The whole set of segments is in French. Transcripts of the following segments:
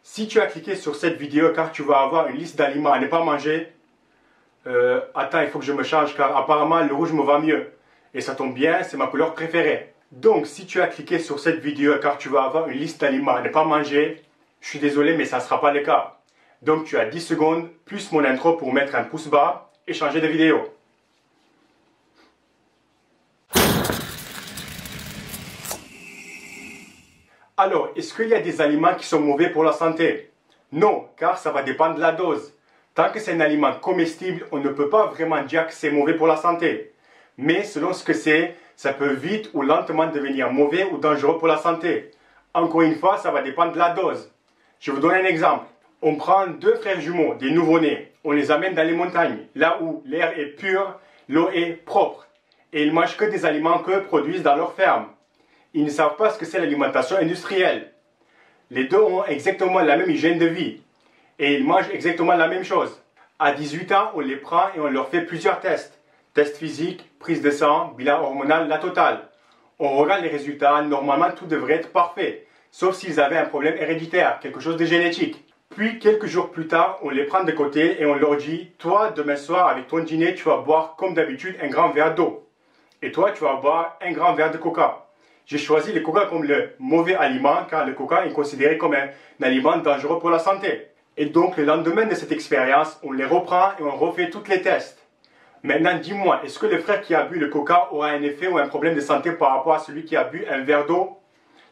Si tu as cliqué sur cette vidéo car tu vas avoir une liste d'aliments à ne pas manger, attends, il faut que je me change car apparemment le rouge me va mieux. Et ça tombe bien, c'est ma couleur préférée. Donc si tu as cliqué sur cette vidéo car tu vas avoir une liste d'aliments à ne pas manger, je suis désolé mais ça ne sera pas le cas. Donc tu as 10 secondes plus mon intro pour mettre un pouce bas et changer de vidéo. Alors, est-ce qu'il y a des aliments qui sont mauvais pour la santé? Non, car ça va dépendre de la dose. Tant que c'est un aliment comestible, on ne peut pas vraiment dire que c'est mauvais pour la santé. Mais selon ce que c'est, ça peut vite ou lentement devenir mauvais ou dangereux pour la santé. Encore une fois, ça va dépendre de la dose. Je vous donne un exemple. On prend deux frères jumeaux, des nouveau-nés. On les amène dans les montagnes, là où l'air est pur, l'eau est propre. Et ils mangent que des aliments qu'eux produisent dans leur ferme. Ils ne savent pas ce que c'est l'alimentation industrielle. Les deux ont exactement la même hygiène de vie. Et ils mangent exactement la même chose. À 18 ans, on les prend et on leur fait plusieurs tests. Tests physiques, prise de sang, bilan hormonal, la totale. On regarde les résultats, normalement tout devrait être parfait. Sauf s'ils avaient un problème héréditaire, quelque chose de génétique. Puis, quelques jours plus tard, on les prend de côté et on leur dit « Toi, demain soir, avec ton dîner, tu vas boire comme d'habitude un grand verre d'eau. Et toi, tu vas boire un grand verre de coca. » J'ai choisi le coca comme le mauvais aliment car le coca est considéré comme un aliment dangereux pour la santé. Et donc le lendemain de cette expérience, on les reprend et on refait tous les tests. Maintenant dis-moi, est-ce que le frère qui a bu le coca aura un effet ou un problème de santé par rapport à celui qui a bu un verre d'eau?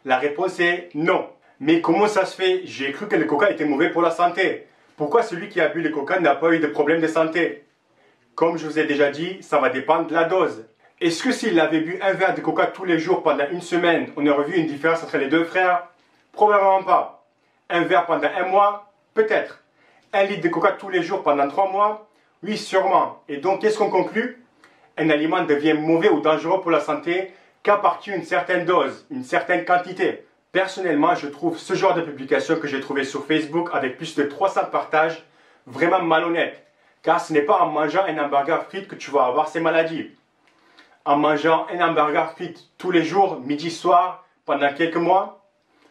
La réponse est non. Mais comment ça se fait? J'ai cru que le coca était mauvais pour la santé. Pourquoi celui qui a bu le coca n'a pas eu de problème de santé? Comme je vous ai déjà dit, ça va dépendre de la dose. Est-ce que s'il avait bu un verre de coca tous les jours pendant une semaine, on aurait vu une différence entre les deux frères? Probablement pas. Un verre pendant un mois? Peut-être. Un litre de coca tous les jours pendant 3 mois? Oui, sûrement. Et donc, qu'est-ce qu'on conclut? Un aliment devient mauvais ou dangereux pour la santé qu'à partir d'une certaine dose, une certaine quantité. Personnellement, je trouve ce genre de publication que j'ai trouvé sur Facebook avec plus de 300 partages vraiment malhonnête. Car ce n'est pas en mangeant un hamburger frites que tu vas avoir ces maladies. En mangeant un hamburger frites tous les jours, midi, soir, pendant quelques mois?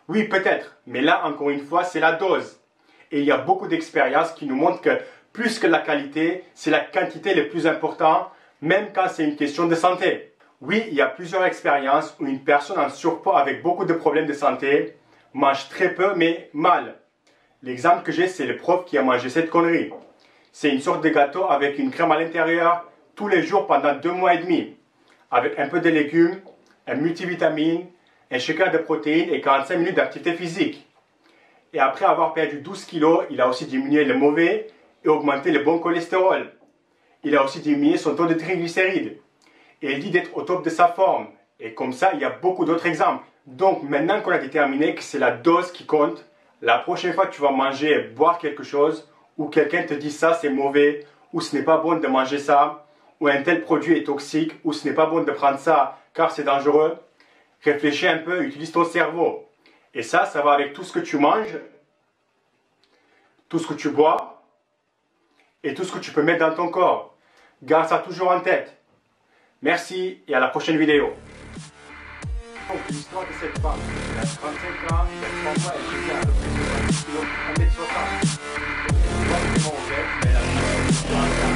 Oui, peut-être. Mais là, encore une fois, c'est la dose. Et il y a beaucoup d'expériences qui nous montrent que plus que la qualité, c'est la quantité le plus important, même quand c'est une question de santé. Oui, il y a plusieurs expériences où une personne en surpoids avec beaucoup de problèmes de santé mange très peu, mais mal. L'exemple que j'ai, c'est le prof qui a mangé cette connerie. C'est une sorte de gâteau avec une crème à l'intérieur tous les jours pendant 2 mois et demi. Avec un peu de légumes, un multivitamine, un shaker de protéines et 45 minutes d'activité physique. Et après avoir perdu 12 kilos, il a aussi diminué le mauvais et augmenté le bon cholestérol. Il a aussi diminué son taux de triglycérides. Et il dit d'être au top de sa forme. Et comme ça, il y a beaucoup d'autres exemples. Donc maintenant qu'on a déterminé que c'est la dose qui compte, la prochaine fois que tu vas manger, boire quelque chose, ou quelqu'un te dit ça c'est mauvais, ou ce n'est pas bon de manger ça, ou un tel produit est toxique, ou ce n'est pas bon de prendre ça car c'est dangereux, réfléchis un peu, utilise ton cerveau. Et ça va avec tout ce que tu manges, tout ce que tu bois, et tout ce que tu peux mettre dans ton corps. Garde ça toujours en tête. Merci et à la prochaine vidéo. Donc l'histoire de cette femme, elle a 35 ans, il y a 3 mois, elle faisait à peu près 70 kg, 1m60. Donc elle ne voit pas vraiment au fait, mais elle a